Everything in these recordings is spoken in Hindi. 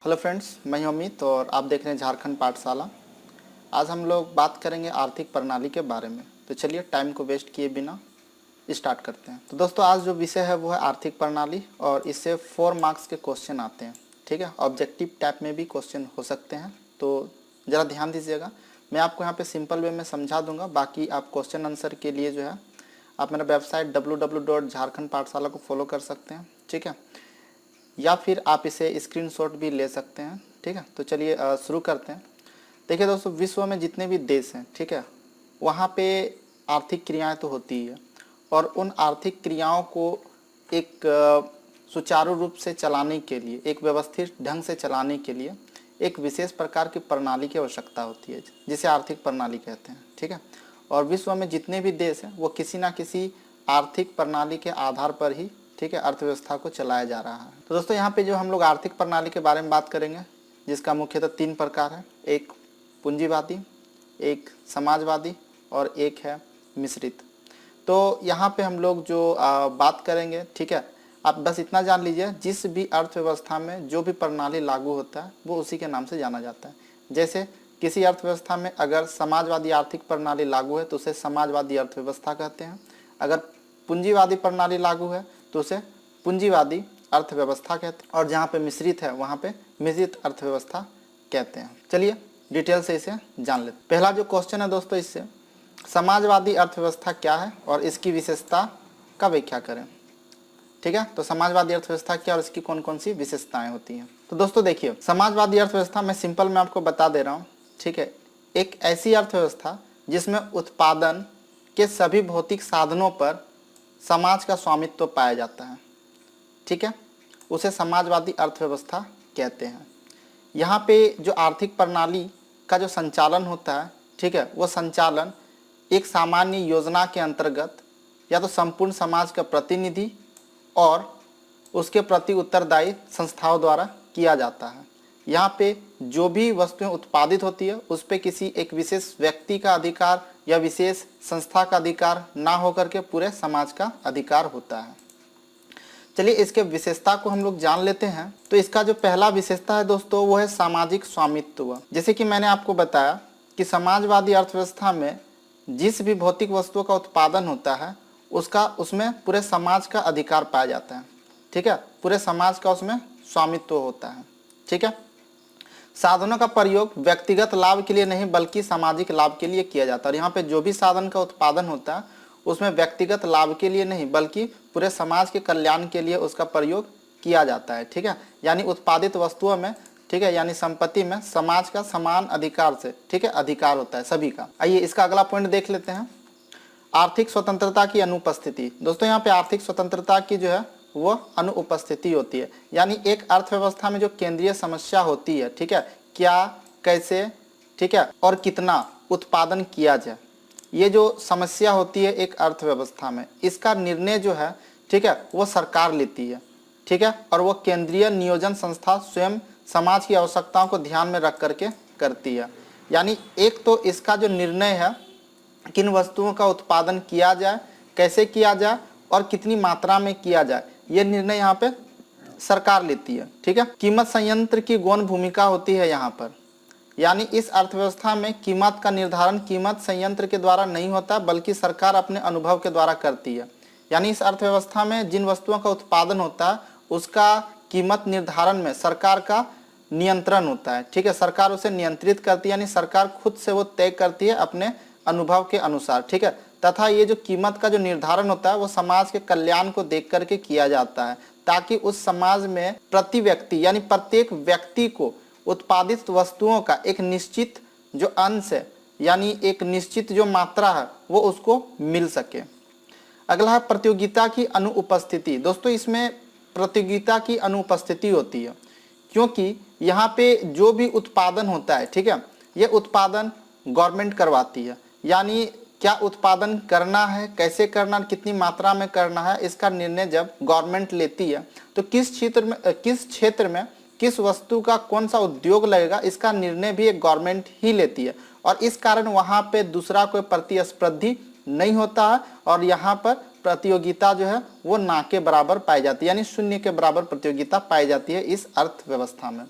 हेलो फ्रेंड्स, मैं हूं अमित और आप देख रहे हैं झारखंड पाठशाला। आज हम लोग बात करेंगे आर्थिक प्रणाली के बारे में। तो चलिए टाइम को वेस्ट किए बिना स्टार्ट करते हैं। तो दोस्तों, आज जो विषय है वो है आर्थिक प्रणाली और इससे 4 मार्क्स के क्वेश्चन आते हैं। ठीक है, ऑब्जेक्टिव टाइप में भी क्वेश्चन हो सकते हैं। तो ज़रा ध्यान दीजिएगा, मैं आपको यहाँ पर सिंपल वे में समझा दूँगा। बाकी आप क्वेश्चन आंसर के लिए जो है आप मेरा वेबसाइट www.jharkhandpathshala को फॉलो कर सकते हैं। ठीक है, या फिर आप इसे स्क्रीनशॉट भी ले सकते हैं। ठीक है, तो चलिए शुरू करते हैं। देखिए दोस्तों, विश्व में जितने भी देश हैं, ठीक है, वहाँ पे आर्थिक क्रियाएं तो होती ही है और उन आर्थिक क्रियाओं को एक सुचारू रूप से चलाने के लिए, एक व्यवस्थित ढंग से चलाने के लिए एक विशेष प्रकार की प्रणाली की आवश्यकता होती है, जिसे आर्थिक प्रणाली कहते हैं। ठीक है, और विश्व में जितने भी देश हैं वो किसी ना किसी आर्थिक प्रणाली के आधार पर ही, ठीक है, अर्थव्यवस्था को चलाया जा रहा है। तो दोस्तों, यहाँ पे जो हम लोग आर्थिक प्रणाली के बारे में बात करेंगे, जिसका मुख्यतः 3 प्रकार है। एक पूंजीवादी, एक समाजवादी और एक है मिश्रित। तो यहाँ पे हम लोग जो बात करेंगे, ठीक है, आप बस इतना जान लीजिए, जिस भी अर्थव्यवस्था में जो भी प्रणाली लागू होता है वो उसी के नाम से जाना जाता है। जैसे किसी अर्थव्यवस्था में अगर समाजवादी आर्थिक प्रणाली लागू है तो उसे समाजवादी अर्थव्यवस्था कहते हैं। अगर पूंजीवादी प्रणाली लागू है तो उसे पूंजीवादी अर्थव्यवस्था कहते हैं, और जहाँ पे मिश्रित है वहाँ पे मिश्रित अर्थव्यवस्था कहते हैं। चलिए डिटेल से इसे जान लेते हैं। पहला जो क्वेश्चन है दोस्तों, इससे समाजवादी अर्थव्यवस्था क्या है और इसकी विशेषता का व्याख्या करें। ठीक है, तो समाजवादी अर्थव्यवस्था क्या और इसकी कौन कौन सी विशेषताएं होती हैं। तो दोस्तों देखिए, समाजवादी अर्थव्यवस्था में सिंपल मैं आपको बता दे रहा हूँ। ठीक है, एक ऐसी अर्थव्यवस्था जिसमें उत्पादन के सभी भौतिक साधनों पर समाज का स्वामित्व पाया जाता है। ठीक है, उसे समाजवादी अर्थव्यवस्था कहते हैं। यहाँ पे जो आर्थिक प्रणाली का जो संचालन होता है, ठीक है, वो संचालन एक सामान्य योजना के अंतर्गत या तो संपूर्ण समाज का प्रतिनिधि और उसके प्रति उत्तरदायी संस्थाओं द्वारा किया जाता है। यहाँ पे जो भी वस्तुएं उत्पादित होती है उस पे किसी एक विशेष व्यक्ति का अधिकार या विशेष संस्था का अधिकार ना होकर के पूरे समाज का अधिकार होता है। चलिए इसके विशेषता को हम लोग जान लेते हैं। तो इसका जो पहला विशेषता है दोस्तों, वो है सामाजिक स्वामित्व। जैसे कि मैंने आपको बताया कि समाजवादी अर्थव्यवस्था में जिस भी भौतिक वस्तुओं का उत्पादन होता है उसमें पूरे समाज का अधिकार पाया जाता है। ठीक है, पूरे समाज का उसमें स्वामित्व होता है। ठीक है, साधनों का प्रयोग व्यक्तिगत लाभ के लिए नहीं बल्कि सामाजिक लाभ के लिए किया जाता है। और यहाँ पे जो भी साधन का उत्पादन होता है उसमें व्यक्तिगत लाभ के लिए नहीं बल्कि पूरे समाज के कल्याण के लिए उसका प्रयोग किया जाता है। ठीक है, यानी उत्पादित वस्तुओं में, ठीक है, यानी संपत्ति में समाज का समान अधिकार से, ठीक है, अधिकार होता है सभी का। आइए इसका अगला पॉइंट देख लेते हैं, आर्थिक स्वतंत्रता की अनुपस्थिति। दोस्तों यहाँ पे आर्थिक स्वतंत्रता की जो है वो अनुपस्थिति होती है। यानी एक अर्थव्यवस्था में जो केंद्रीय समस्या होती है, ठीक है, क्या, कैसे, ठीक है, और कितना उत्पादन किया जाए, ये जो समस्या होती है एक अर्थव्यवस्था में, इसका निर्णय जो है, ठीक है, वो सरकार लेती है। ठीक है, और वो केंद्रीय नियोजन संस्था स्वयं समाज की आवश्यकताओं को ध्यान में रख करके करती है। यानी एक तो इसका जो निर्णय है किन वस्तुओं का उत्पादन किया जाए, कैसे किया जाए और कितनी मात्रा में किया जाए, ये निर्णय यहाँ पे सरकार लेती है। ठीक है, कीमत संयंत्र की गौण भूमिका होती है यहाँ पर। यानी इस अर्थव्यवस्था में कीमत का निर्धारण कीमत संयंत्र के द्वारा नहीं होता बल्कि सरकार अपने अनुभव के द्वारा करती है। यानी इस अर्थव्यवस्था में जिन वस्तुओं का उत्पादन होता है उसका कीमत निर्धारण में सरकार का नियंत्रण होता है। ठीक है, सरकार उसे नियंत्रित करती है, यानी सरकार खुद से वो तय करती है अपने अनुभव के अनुसार। ठीक है, तथा ये जो कीमत का जो निर्धारण होता है वो समाज के कल्याण को देख करके किया जाता है, ताकि उस समाज में प्रति व्यक्ति यानी प्रत्येक व्यक्ति को उत्पादित वस्तुओं का एक निश्चित जो अंश है यानी एक निश्चित जो मात्रा है वो उसको मिल सके। अगला है प्रतियोगिता की अनुपस्थिति। दोस्तों इसमें प्रतियोगिता की अनुपस्थिति होती है क्योंकि यहाँ पे जो भी उत्पादन होता है, ठीक है, ये उत्पादन गवर्नमेंट करवाती है। यानी क्या उत्पादन करना है, कैसे करना, कितनी मात्रा में करना है, इसका निर्णय जब गवर्नमेंट लेती है तो किस क्षेत्र में किस वस्तु का कौन सा उद्योग लगेगा इसका निर्णय भी एक गवर्नमेंट ही लेती है। और इस कारण वहाँ पे दूसरा कोई प्रतिस्पर्धी नहीं होता है और यहाँ पर प्रतियोगिता जो है वो ना के बराबर पाई जाती है, यानी शून्य के बराबर प्रतियोगिता पाई जाती है इस अर्थव्यवस्था में।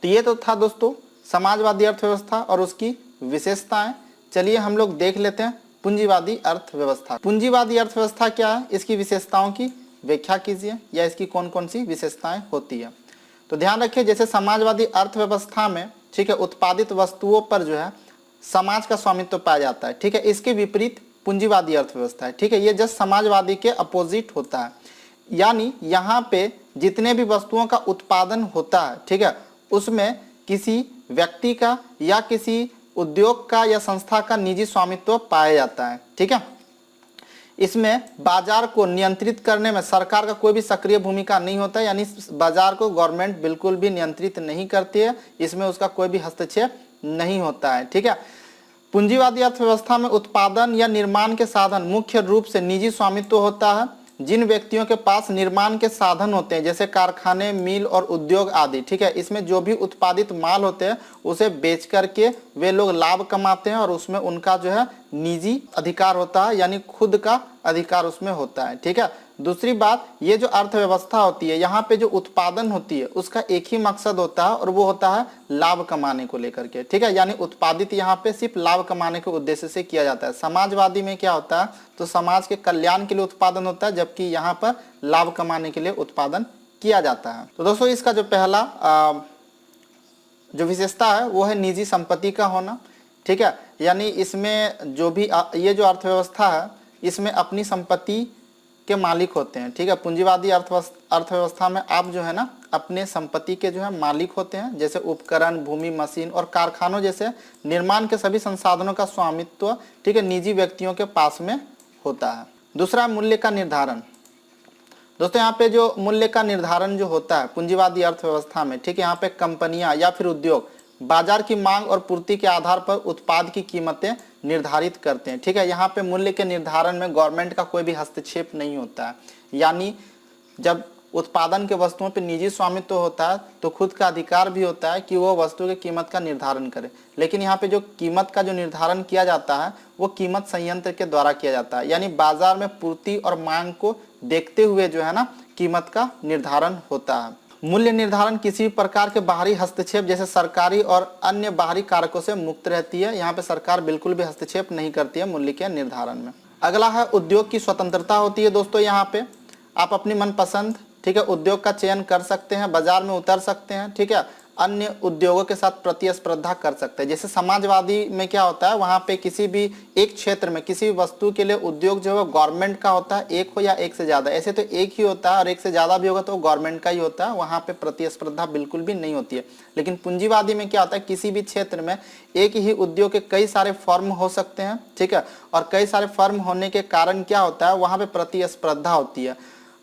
तो ये तो था दोस्तों समाजवादी अर्थव्यवस्था और उसकी विशेषताएं। चलिए हम लोग देख लेते हैं पूंजीवादी अर्थव्यवस्था। पूंजीवादी अर्थव्यवस्था क्या है, इसकी विशेषताओं की व्याख्या कीजिए या इसकी कौन कौन सी विशेषताएं होती है। तो ध्यान रखिए, जैसे समाजवादी अर्थव्यवस्था में ठीक है उत्पादित वस्तुओं पर जो है समाज का स्वामित्व पाया जाता है, ठीक है। इसके विपरीत पूंजीवादी अर्थव्यवस्था है, ठीक है, ये जस्ट समाजवादी के अपोजिट होता है। यानी यहाँ पे जितने भी वस्तुओं का उत्पादन होता है, ठीक है, उसमें किसी व्यक्ति का या किसी उद्योग का या संस्था का निजी स्वामित्व पाया जाता है, ठीक है। इसमें बाजार को नियंत्रित करने में सरकार का कोई भी सक्रिय भूमिका नहीं होता है, यानी बाजार को गवर्नमेंट बिल्कुल भी नियंत्रित नहीं करती है, इसमें उसका कोई भी हस्तक्षेप नहीं होता है, ठीक है। पूंजीवादी अर्थव्यवस्था में उत्पादन या निर्माण के साधन मुख्य रूप से निजी स्वामित्व होता है। जिन व्यक्तियों के पास निर्माण के साधन होते हैं जैसे कारखाने, मिल और उद्योग आदि, ठीक है, इसमें जो भी उत्पादित माल होते हैं उसे बेच करके वे लोग लाभ कमाते हैं और उसमें उनका जो है निजी अधिकार होता है, यानी खुद का अधिकार उसमें होता है, ठीक है। दूसरी बात, ये जो अर्थव्यवस्था होती है यहाँ पे जो उत्पादन होती है उसका एक ही मकसद होता है और वो होता है लाभ कमाने को लेकर के, ठीक है, यानी उत्पादित यहाँ पे सिर्फ लाभ कमाने के उद्देश्य से किया जाता है। समाजवादी में क्या होता है, तो समाज के कल्याण के लिए उत्पादन होता है, जबकि यहाँ पर लाभ कमाने के लिए उत्पादन किया जाता है। तो दोस्तों इसका जो पहला जो विशेषता है वो है निजी संपत्ति का होना, ठीक है, यानी इसमें जो भी ये जो अर्थव्यवस्था है इसमें अपनी संपत्ति के मालिक होते हैं, ठीक है। पूंजीवादी अर्थव्यवस्था में आप जो है ना अपने संपत्ति के जो है मालिक होते हैं, जैसे उपकरण, भूमि, मशीन और कारखानों जैसे निर्माण के सभी संसाधनों का स्वामित्व, ठीक है, निजी व्यक्तियों के पास में होता है। दूसरा, मूल्य का निर्धारण। दोस्तों यहाँ पे जो मूल्य का निर्धारण जो होता है पूंजीवादी अर्थव्यवस्था में, ठीक है, यहाँ पे कंपनियां या फिर उद्योग बाजार की मांग और पूर्ति के आधार पर उत्पाद की कीमतें निर्धारित करते हैं, ठीक है। यहाँ पे मूल्य के निर्धारण में गवर्नमेंट का कोई भी हस्तक्षेप नहीं होता है, यानी जब उत्पादन के वस्तुओं पे निजी स्वामित्व होता है तो खुद का अधिकार भी होता है कि वो वस्तु की कीमत का निर्धारण करे। लेकिन यहाँ पे जो कीमत का जो निर्धारण किया जाता है वो कीमत संयंत्र के द्वारा किया जाता है, यानी बाजार में पूर्ति और मांग को देखते हुए जो है ना कीमत का निर्धारण होता है। मूल्य निर्धारण किसी भी प्रकार के बाहरी हस्तक्षेप जैसे सरकारी और अन्य बाहरी कारकों से मुक्त रहती है। यहाँ पे सरकार बिल्कुल भी हस्तक्षेप नहीं करती है मूल्य के निर्धारण में। अगला है उद्योग की स्वतंत्रता होती है। दोस्तों यहाँ पे आप अपनी मनपसंद, ठीक है, उद्योग का चयन कर सकते हैं, बाजार में उतर सकते हैं, ठीक है, अन्य उद्योगों के साथ प्रतिस्पर्धा कर सकते हैं। जैसे समाजवादी में क्या होता है, वहाँ पे किसी भी एक क्षेत्र में किसी भी वस्तु के लिए उद्योग जो है गवर्नमेंट का होता है, एक हो या एक से ज़्यादा, ऐसे तो एक ही होता है और एक से ज़्यादा भी होगा तो गवर्नमेंट का ही होता है, वहाँ पे प्रतिस्पर्धा बिल्कुल भी नहीं होती है। लेकिन पूंजीवादी में क्या होता है, किसी भी क्षेत्र में एक ही उद्योग के कई सारे फर्म हो सकते हैं, ठीक है, और कई सारे फर्म होने के कारण क्या होता है, वहाँ पे प्रतिस्पर्धा होती है।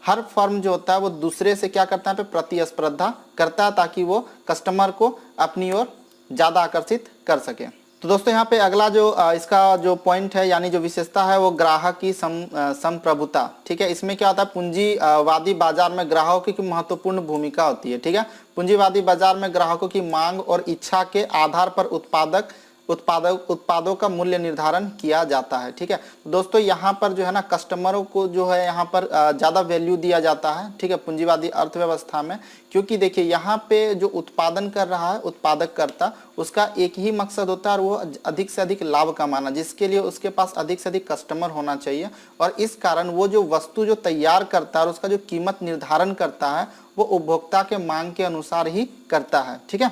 हर फर्म जो होता है वो दूसरे से क्या करता है, पे प्रतिस्पर्धा करता है ताकि वो कस्टमर को अपनी ओर ज़्यादा आकर्षित कर सके। तो दोस्तों यहाँ पे अगला जो इसका जो पॉइंट है यानी जो विशेषता है वो ग्राहक की संप्रभुता, ठीक है। इसमें क्या होता है, पूंजीवादी बाजार में ग्राहकों की महत्वपूर्ण भूमिका होती है, ठीक है। पूंजीवादी बाजार में ग्राहकों की मांग और इच्छा के आधार पर उत्पादों का मूल्य निर्धारण किया जाता है, ठीक है। दोस्तों यहाँ पर जो है ना कस्टमरों को जो है यहाँ पर ज़्यादा वैल्यू दिया जाता है, ठीक है, पूंजीवादी अर्थव्यवस्था में, क्योंकि देखिए यहाँ पे जो उत्पादन कर रहा है उत्पादक करता, उसका एक ही मकसद होता है और वो अधिक से अधिक लाभ कमाना, जिसके लिए उसके पास अधिक से अधिक कस्टमर होना चाहिए। और इस कारण वो जो वस्तु जो तैयार करता है और उसका जो कीमत निर्धारण करता है वो उपभोक्ता के मांग के अनुसार ही करता है, ठीक है।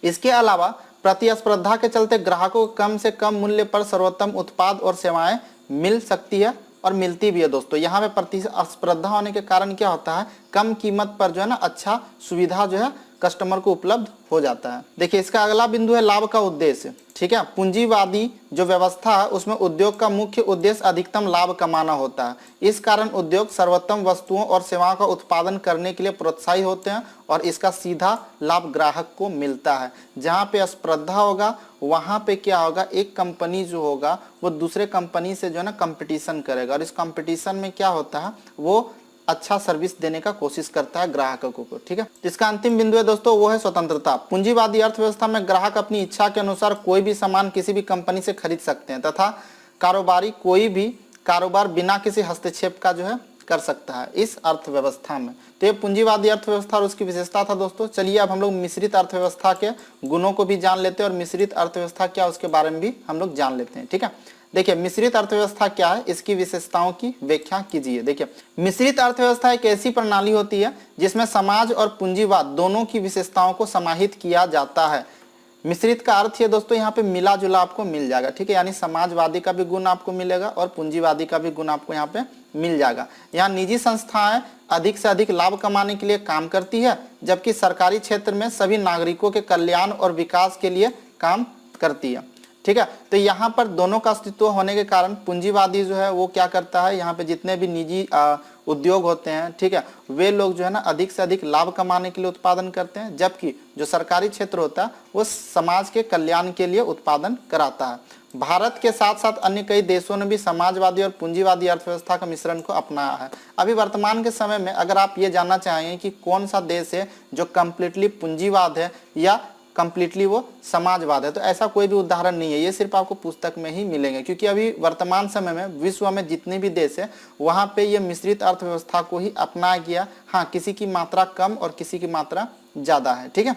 इसके अलावा प्रतिस्पर्धा के चलते ग्राहकों को कम से कम मूल्य पर सर्वोत्तम उत्पाद और सेवाएं मिल सकती है और मिलती भी है। दोस्तों यहाँ पे प्रतिस्पर्धा होने के कारण क्या होता है, कम कीमत पर जो है ना अच्छा सुविधा जो है कस्टमर को उपलब्ध हो जाता है। देखिए इसका अगला बिंदु है लाभ का उद्देश्य, ठीक है। पूंजीवादी जो व्यवस्था है उसमें उद्योग का मुख्य उद्देश्य अधिकतम लाभ कमाना होता है। इस कारण उद्योग सर्वोत्तम वस्तुओं और सेवाओं का उत्पादन करने के लिए प्रोत्साहित होते हैं और इसका सीधा लाभ ग्राहक को मिलता है। जहाँ पे स्पर्धा होगा वहाँ पे क्या होगा, एक कंपनी जो होगा वो दूसरे कंपनी से जो है ना कंपटीशन करेगा और इस कंपटीशन में क्या होता है वो अच्छा सर्विस देने का कोशिश करता है ग्राहकों को, ठीक है। इसका अंतिम बिंदु है दोस्तों वो है स्वतंत्रता। पूंजीवादी अर्थव्यवस्था में ग्राहक अपनी इच्छा के अनुसार कोई भी सामान किसी भी कंपनी से खरीद सकते हैं तथा कारोबारी कोई भी कारोबार बिना किसी हस्तक्षेप का जो है कर सकता है इस अर्थव्यवस्था में। तो ये पूंजीवादी अर्थव्यवस्था और उसकी विशेषता था दोस्तों। चलिए अब हम लोग मिश्रित अर्थव्यवस्था के गुणों को भी जान लेते हैं और मिश्रित अर्थव्यवस्था क्या उसके बारे में भी हम लोग जान लेते हैं। ठीक है, देखिए मिश्रित अर्थव्यवस्था क्या है, इसकी विशेषताओं की व्याख्या कीजिए। देखिए मिश्रित अर्थव्यवस्था एक ऐसी प्रणाली होती है जिसमें समाज और पूंजीवाद दोनों की विशेषताओं को समाहित किया जाता है। मिश्रित का अर्थ है दोस्तों यहाँ पे मिला जुला आपको मिल जाएगा। ठीक है, यानी समाजवादी का भी गुण आपको मिलेगा और पूंजीवादी का भी गुण आपको यहाँ पे मिल जाएगा। यहाँ निजी संस्थाएं अधिक से अधिक लाभ कमाने के लिए काम करती है, जबकि सरकारी क्षेत्र में सभी नागरिकों के कल्याण और विकास के लिए काम करती है। ठीक है, तो यहाँ पर दोनों का अस्तित्व होने के कारण पूंजीवादी जो है वो क्या करता है, यहाँ पे जितने भी निजी उद्योग होते हैं, ठीक है, वे लोग जो है ना अधिक से अधिक लाभ कमाने के लिए उत्पादन करते हैं, जबकि जो सरकारी क्षेत्र होता है वो समाज के कल्याण के लिए उत्पादन कराता है। भारत के साथ साथ अन्य कई देशों ने भी समाजवादी और पूंजीवादी अर्थव्यवस्था का मिश्रण को अपनाया है। अभी वर्तमान के समय में अगर आप ये जानना चाहेंगे कि कौन सा देश है जो कम्प्लीटली पूंजीवाद है या कंप्लीटली वो समाजवाद है, तो ऐसा कोई भी उदाहरण नहीं है, ये सिर्फ आपको पुस्तक में ही मिलेंगे। क्योंकि अभी वर्तमान समय में विश्व में जितने भी देश है वहाँ पे ये मिश्रित अर्थव्यवस्था को ही अपनाया गया। हाँ, किसी की मात्रा कम और किसी की मात्रा ज़्यादा है। ठीक है,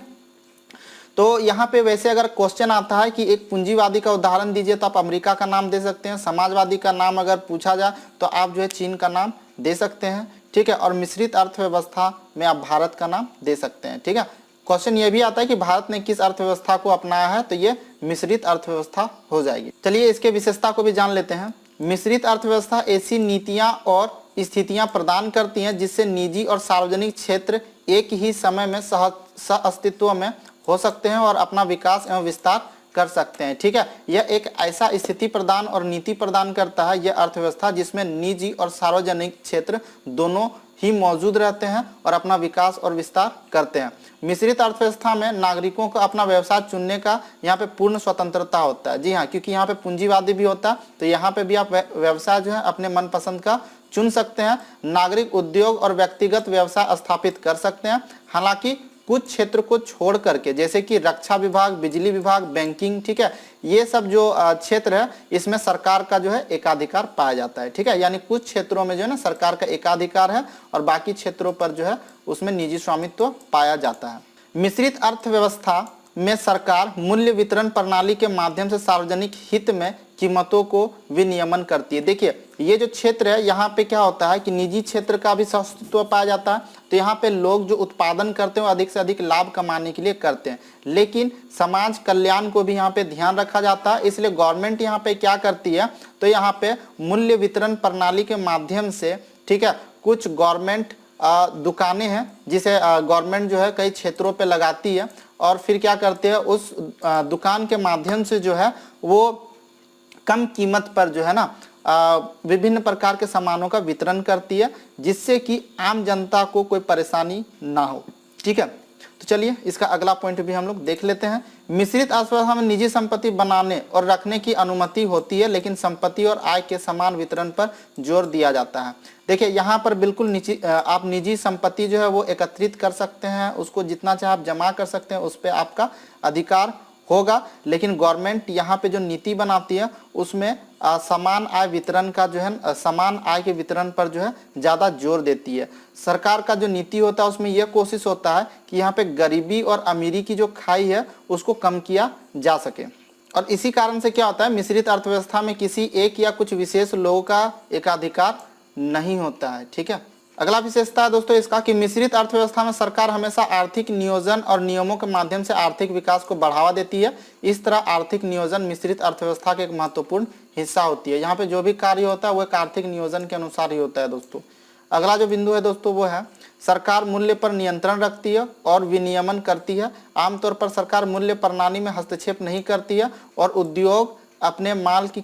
तो यहाँ पे वैसे अगर क्वेश्चन आता है कि एक पूंजीवादी का उदाहरण दीजिए तो आप अमेरिका का नाम दे सकते हैं, समाजवादी का नाम अगर पूछा जाए तो आप जो है चीन का नाम दे सकते हैं। ठीक है, और मिश्रित अर्थव्यवस्था में आप भारत का नाम दे सकते हैं। ठीक है, क्वेश्चन ये भी आता है कि भारत ने किस अर्थव्यवस्था को अपनाया है, तो ये मिश्रित अर्थव्यवस्था हो जाएगी। चलिए इसके विशेषता को भी जान लेते हैं। मिश्रित अर्थव्यवस्था ऐसी नीतियां और स्थितियां प्रदान करती हैं जिससे निजी और सार्वजनिक क्षेत्र एक ही समय में सह अस्तित्व में हो सकते हैं और अपना विकास एवं विस्तार कर सकते हैं। ठीक है, यह एक ऐसा स्थिति प्रदान और नीति प्रदान करता है यह अर्थव्यवस्था जिसमें निजी और सार्वजनिक क्षेत्र दोनों ही मौजूद रहते हैं और अपना विकास और विस्तार करते हैं। मिश्रित अर्थव्यवस्था में नागरिकों को अपना व्यवसाय चुनने का यहाँ पे पूर्ण स्वतंत्रता होता है। जी हाँ, क्योंकि यहाँ पे पूंजीवादी भी होता है तो यहाँ पे भी आप व्यवसाय जो है अपने मनपसंद का चुन सकते हैं। नागरिक उद्योग और व्यक्तिगत व्यवसाय स्थापित कर सकते हैं। हालांकि कुछ क्षेत्र को छोड़ करके जैसे कि रक्षा विभाग, बिजली विभाग, बैंकिंग, ठीक है, ये सब जो क्षेत्र है इसमें सरकार का जो है एकाधिकार पाया जाता है। ठीक है, यानी कुछ क्षेत्रों में जो है ना सरकार का एकाधिकार है और बाकी क्षेत्रों पर जो है उसमें निजी स्वामित्व पाया जाता है। मिश्रित अर्थव्यवस्था में सरकार मूल्य वितरण प्रणाली के माध्यम से सार्वजनिक हित में कीमतों को विनियमन करती है। देखिए ये जो क्षेत्र है यहाँ पे क्या होता है कि निजी क्षेत्र का भी अस्तित्व पाया जाता है, तो यहाँ पे लोग जो उत्पादन करते हैं वो अधिक से अधिक लाभ कमाने के लिए करते हैं, लेकिन समाज कल्याण को भी यहाँ पे ध्यान रखा जाता है। इसलिए गवर्नमेंट यहाँ पे क्या करती है, तो यहाँ पे मूल्य वितरण प्रणाली के माध्यम से, ठीक है, कुछ गवर्नमेंट दुकानें हैं जिसे गवर्नमेंट जो है कई क्षेत्रों पे लगाती है और फिर क्या करते हैं उस दुकान के माध्यम से जो है वो कम कीमत पर जो है ना विभिन्न प्रकार के सामानों का वितरण करती है जिससे कि आम जनता को कोई परेशानी ना हो। ठीक है, तो चलिए इसका अगला पॉइंट भी हम लोग देख लेते हैं। मिश्रित अर्थव्यवस्था में निजी संपत्ति बनाने और रखने की अनुमति होती है, लेकिन संपत्ति और आय के समान वितरण पर जोर दिया जाता है। देखिए यहाँ पर बिल्कुल आप निजी संपत्ति जो है वो एकत्रित कर सकते हैं, उसको जितना चाहे आप जमा कर सकते हैं, उस पर आपका अधिकार होगा, लेकिन गवर्नमेंट यहाँ पे जो नीति बनाती है उसमें समान आय वितरण का जो है समान आय के वितरण पर जो है ज़्यादा जोर देती है। सरकार का जो नीति होता है उसमें यह कोशिश होता है कि यहाँ पे गरीबी और अमीरी की जो खाई है उसको कम किया जा सके। और इसी कारण से क्या होता है, मिश्रित अर्थव्यवस्था में किसी एक या कुछ विशेष लोगों का एकाधिकार नहीं होता है। ठीक है, अगला विशेषता है दोस्तों इसका कि मिश्रित अर्थव्यवस्था में सरकार हमेशा आर्थिक नियोजन और नियमों के माध्यम से आर्थिक विकास को बढ़ावा देती है। इस तरह आर्थिक नियोजन मिश्रित अर्थव्यवस्था का एक महत्वपूर्ण हिस्सा होती है। यहाँ पे जो भी कार्य होता है वो एक आर्थिक नियोजन के अनुसार ही होता है दोस्तों। अगला जो बिंदु है दोस्तों वो है सरकार मूल्य पर नियंत्रण रखती है और विनियमन करती है। आमतौर पर सरकार मूल्य प्रणाली में हस्तक्षेप नहीं करती है और उद्योग अपने माल की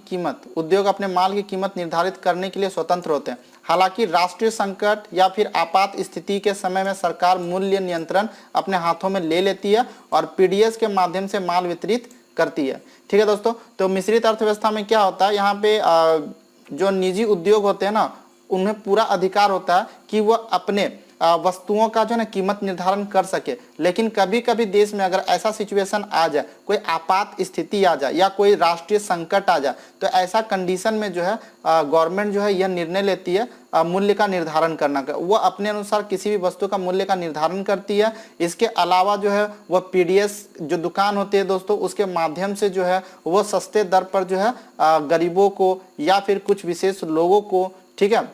कीमत निर्धारित करने के लिए स्वतंत्र होते हैं। हालांकि राष्ट्रीय संकट या फिर आपात स्थिति के समय में सरकार मूल्य नियंत्रण अपने हाथों में ले लेती है और पीडीएस के माध्यम से माल वितरित करती है। ठीक है दोस्तों, तो मिश्रित अर्थव्यवस्था में क्या होता है, यहाँ पे जो निजी उद्योग होते हैं ना उन्हें पूरा अधिकार होता है कि वह अपने वस्तुओं का जो है ना कीमत निर्धारण कर सके। लेकिन कभी कभी देश में अगर ऐसा सिचुएशन आ जाए, कोई आपात स्थिति आ जाए या कोई राष्ट्रीय संकट आ जाए, तो ऐसा कंडीशन में जो है गवर्नमेंट जो है यह निर्णय लेती है मूल्य का निर्धारण करना का। वो अपने अनुसार किसी भी वस्तु का मूल्य का निर्धारण करती है। इसके अलावा जो है वह पीडीएस जो दुकान होती है दोस्तों, उसके माध्यम से जो है वो सस्ते दर पर जो है गरीबों को या फिर कुछ विशेष लोगों को, ठीक है,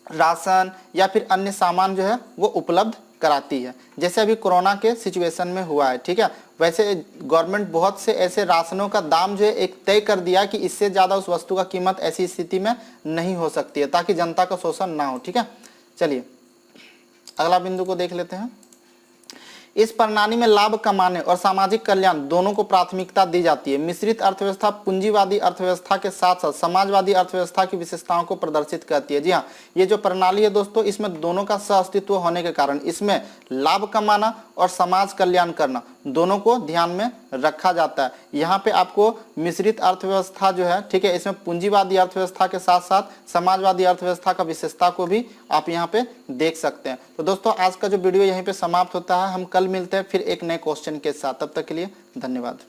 राशन या फिर अन्य सामान जो है वो उपलब्ध कराती है, जैसे अभी कोरोना के सिचुएशन में हुआ है। ठीक है, वैसे गवर्नमेंट बहुत से ऐसे राशनों का दाम जो है एक तय कर दिया कि इससे ज़्यादा उस वस्तु का कीमत ऐसी स्थिति में नहीं हो सकती है, ताकि जनता का शोषण ना हो। ठीक है, चलिए अगला बिंदु को देख लेते हैं। इस प्रणाली में लाभ कमाने और सामाजिक कल्याण दोनों को प्राथमिकता दी जाती है। मिश्रित अर्थव्यवस्था पूंजीवादी अर्थव्यवस्था के साथ साथ समाजवादी अर्थव्यवस्था की विशेषताओं को प्रदर्शित करती है। जी हाँ, ये जो प्रणाली है दोस्तों, इसमें दोनों का सहअस्तित्व होने के कारण इसमें लाभ कमाना और समाज कल्याण करना दोनों को ध्यान में रखा जाता है। यहाँ पे आपको मिश्रित अर्थव्यवस्था जो है, ठीक है, इसमें पूंजीवादी अर्थव्यवस्था के साथ साथ समाजवादी अर्थव्यवस्था का विशेषता को भी आप यहाँ पे देख सकते हैं। तो दोस्तों आज का जो वीडियो यहीं पे समाप्त होता है। हम कल मिलते हैं फिर एक नए क्वेश्चन के साथ। तब तक के लिए धन्यवाद।